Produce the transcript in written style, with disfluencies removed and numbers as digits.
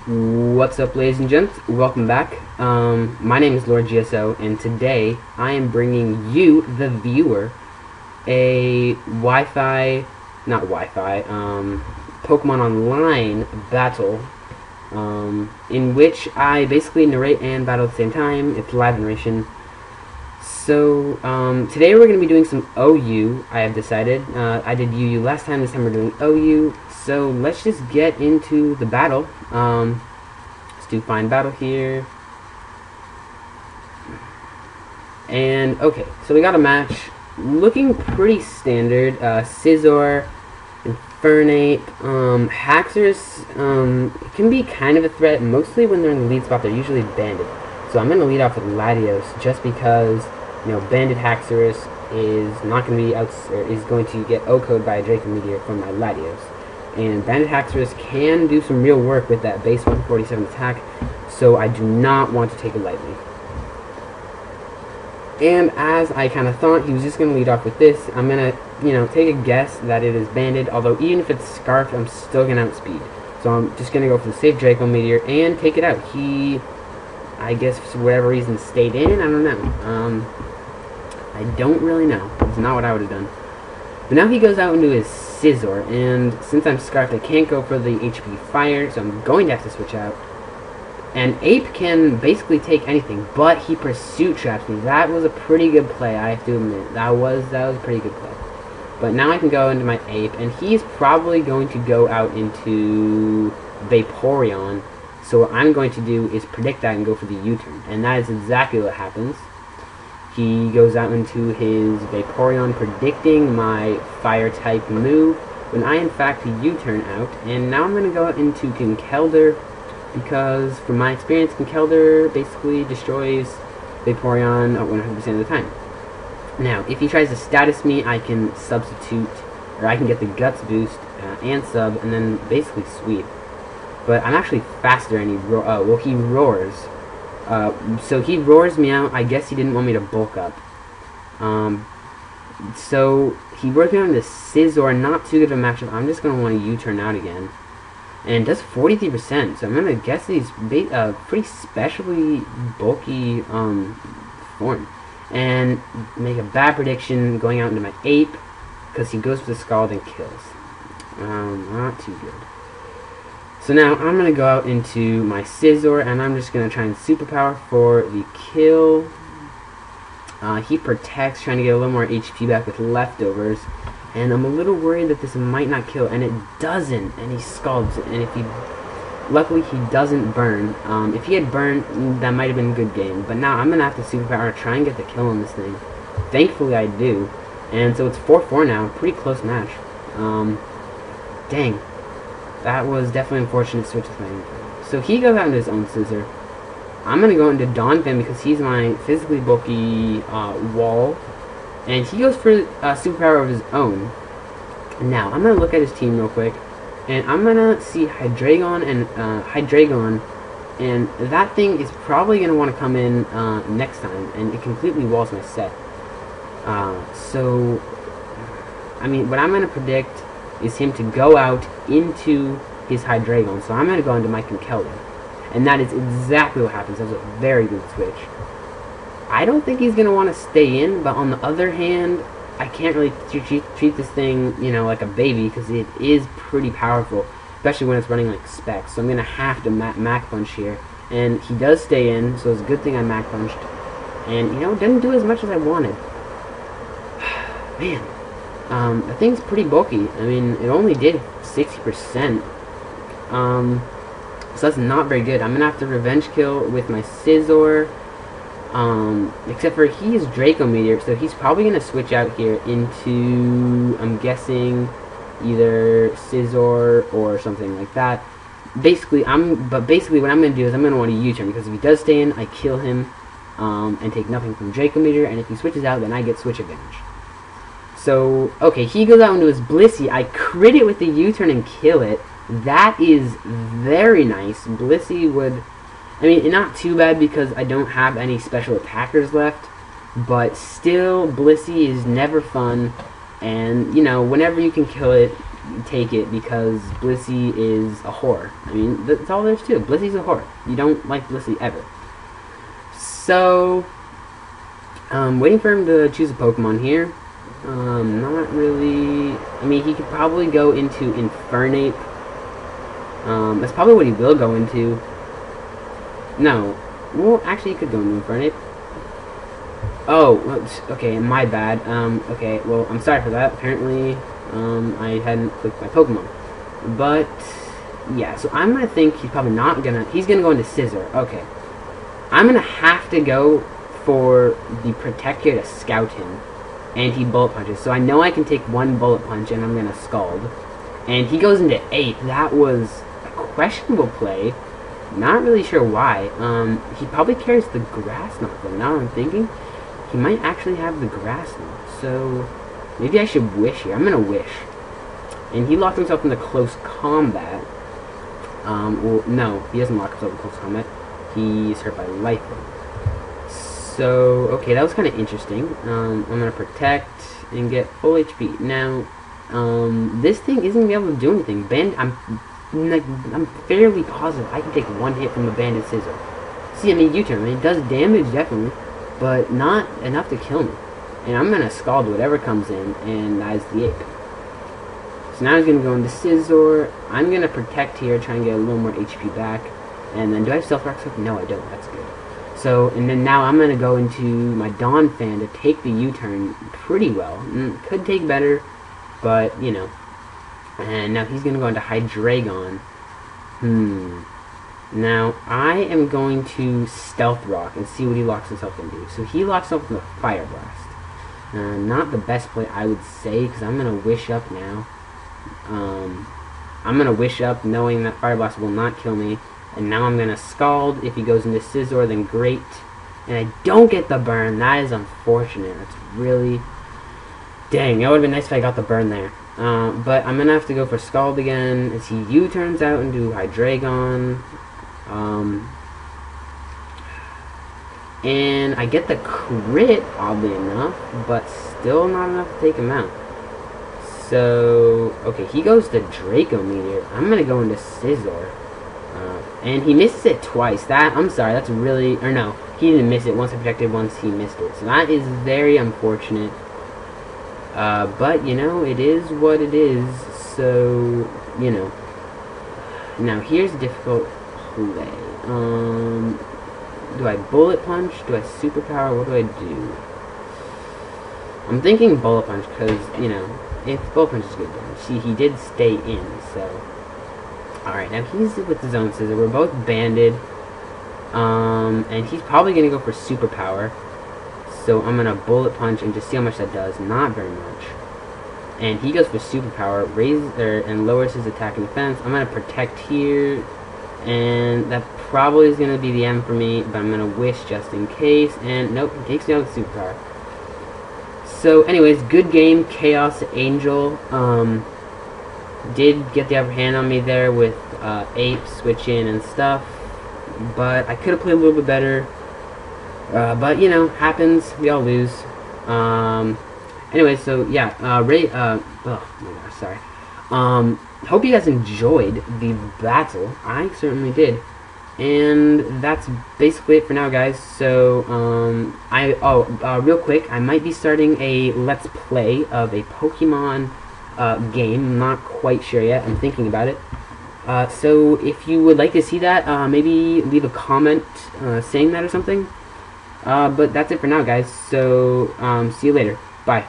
What's up, ladies and gents? Welcome back. My name is Lord GSO, and today I am bringing you, the viewer, a Pokemon Online battle, in which I basically narrate and battle at the same time. It's live narration. So, today we're going to be doing some OU, I have decided. I did UU last time, this time we're doing OU. So, let's just get into the battle. Let's do find battle here. And, okay, so we got a match looking pretty standard. Scizor, Infernape, Haxorus, it can be kind of a threat, mostly when they're in the lead spot. They're usually banded. So I'm going to lead off with Latios, just because, you know, banded Haxorus is not going to be is going to get O-code by a Draco Meteor from my Latios. And banded Haxorus can do some real work with that base 147 attack, so I do not want to take it lightly. And as I kind of thought, he was just going to lead off with this. I'm going to, you know, take a guess that it is banded, although even if it's Scarfed, I'm still going to outspeed. So I'm just going to go for the safe Draco Meteor and take it out. He, I guess for whatever reason, stayed in. I don't know. I don't really know. It's not what I would have done. But now he goes out into his Scizor, and since I'm Scarfed, I can't go for the HP Fire, so I'm going to have to switch out. And Ape can basically take anything, but he Pursuit Traps me. That was a pretty good play, I have to admit. That was a pretty good play. But now I can go into my Ape, and he's probably going to go out into Vaporeon. So what I'm going to do is predict that and go for the U-turn, and that is exactly what happens. He goes out into his Vaporeon, predicting my Fire-type move, when I in fact U-turn out, and now I'm going to go into Conkeldurr, because from my experience, Conkeldurr basically destroys Vaporeon 100% of the time. Now, if he tries to status me, I can substitute, or I can get the Guts boost and sub, and then basically sweep. But I'm actually faster, and he roars. So he roars me out. I guess he didn't want me to bulk up. So he roars me out into Scizor. Not too good of a matchup. I'm just going to want to U-turn out again. And does 43%. So I'm going to guess that he's pretty specially bulky form. And make a bad prediction going out into my Ape, because he goes for the Scald and kills. Not too good. So now I'm going to go out into my Scizor, and I'm just going to try and Superpower for the kill. He protects, trying to get a little more HP back with leftovers. And I'm a little worried that this might not kill, and it doesn't. And he Scalds it, and if he... Luckily, he doesn't burn. If he had burned, that might have been a good game. But now I'm going to have to Superpower, try and get the kill on this thing. Thankfully, I do. And so it's 4-4 now. Pretty close match. Dang. That was definitely unfortunate switch thing. So he goes out into his own Scizor. I'm going to go into Donphan because he's my physically bulky wall. And he goes for Superpower of his own. Now, I'm going to look at his team real quick. And I'm going to see Hydreigon and that thing is probably going to want to come in next time. And it completely walls my set. So, I mean, what I'm going to predict is him to go out into his Hydreigon. So I'm going to go into my Conkeldurr. And that is exactly what happens. That was a very good switch. I don't think he's going to want to stay in, but on the other hand, I can't really treat this thing, you know, like a baby, because it is pretty powerful, especially when it's running like Specs. So I'm going to have to Mach Punch here. And he does stay in, so it's a good thing I Mach Punched. And, you know, it didn't do as much as I wanted. Man. The thing's pretty bulky. I mean, it only did 60%. So that's not very good. I'm going to have to Revenge Kill with my Scizor. Except for he is Draco Meteor, so he's probably going to switch out here into, I'm guessing, either Scizor or something like that. Basically, what I'm going to do is I'm going to want to U-turn, because if he does stay in, I kill him, and take nothing from Draco Meteor, and if he switches out, then I get switch advantage. So, okay, he goes out into his Blissey. I crit it with the U-turn and kill it. That is very nice. Blissey would... I mean, not too bad because I don't have any special attackers left. But still, Blissey is never fun. And, you know, whenever you can kill it, take it because Blissey is a whore. I mean, that's all there's to it. Blissey's a whore. You don't like Blissey ever. So, waiting for him to choose a Pokemon here. Not really. I mean, he could probably go into Infernape. That's probably what he will go into. No. Well, actually, he could go into Infernape. Oh, okay, my bad. Okay, well, I'm sorry for that. Apparently, I hadn't clicked my Pokemon. But, yeah, so I'm gonna think he's probably not gonna... He's gonna go into Scissor. Okay. I'm gonna have to go for the Protect here to scout him. And he Bullet Punches. So I know I can take one Bullet Punch and I'm gonna Scald. And he goes into 8. That was a questionable play. Not really sure why. He probably carries the Grass Knot, though. Now I'm thinking he might actually have the Grass Knot. So maybe I should Wish here. I'm gonna Wish. And he locked himself into Close Combat. Well, no, he doesn't lock himself in Close Combat. He's hurt by Lightning. So, okay, that was kind of interesting. I'm gonna Protect and get full HP. Now, this thing isn't gonna be able to do anything. I'm fairly positive I can take one hit from a Banded Scissor. See, I mean, U-turn. I mean, it does damage, definitely, but not enough to kill me. And I'm gonna Scald whatever comes in, and that is the Ape. So now he's gonna go into Scizor. I'm gonna Protect here, try and get a little more HP back. And then, do I have Stealth Rock? No, I don't. That's good. So, and then now I'm gonna go into my Dawn Fan to take the U-turn pretty well. Could take better, but, you know. And now he's gonna go into Hydreigon. Now, I am going to Stealth Rock and see what he locks himself into. So he locks himself into Fire Blast. Not the best play, I would say, because I'm gonna Wish up now. I'm gonna Wish up knowing that Fire Blast will not kill me. And now I'm gonna Scald. If he goes into Scizor, then great. And I don't get the burn. That is unfortunate. That's really... Dang, that would have been nice if I got the burn there. But I'm gonna have to go for Scald again as he U-turns out into Hydreigon. And I get the crit, oddly enough, but still not enough to take him out. So, okay, he goes to Draco Meteor. I'm gonna go into Scizor. And he misses it twice. I'm sorry, that's really... Or no, he didn't miss it. Once I protected, once he missed it. So that is very unfortunate. But, you know, it is what it is. So, you know. Now, here's a difficult play. Do I Bullet Punch? Do I Superpower? What do I do? I'm thinking Bullet Punch because, you know, if Bullet Punch is good damage. See, he did stay in, so... Alright, now he's with his own Scissor. We're both banded. And he's probably going to go for Superpower. So I'm going to Bullet Punch and just see how much that does. Not very much. And he goes for Superpower, and lowers his attack and defense. I'm going to Protect here. And that probably is going to be the end for me. But I'm going to Wish just in case. And nope, he takes me out with Superpower. So anyways, good game. ChaosAngel. Did get the upper hand on me there with Ape switch in and stuff, but I could have played a little bit better. But you know, happens. We all lose. Anyway, so yeah, oh my gosh, sorry. Hope you guys enjoyed the battle. I certainly did. And that's basically it for now, guys. So, real quick, I might be starting a Let's Play of a Pokemon game. I'm not quite sure yet. I'm thinking about it. So if you would like to see that, maybe leave a comment saying that or something. But that's it for now, guys. So see you later. Bye.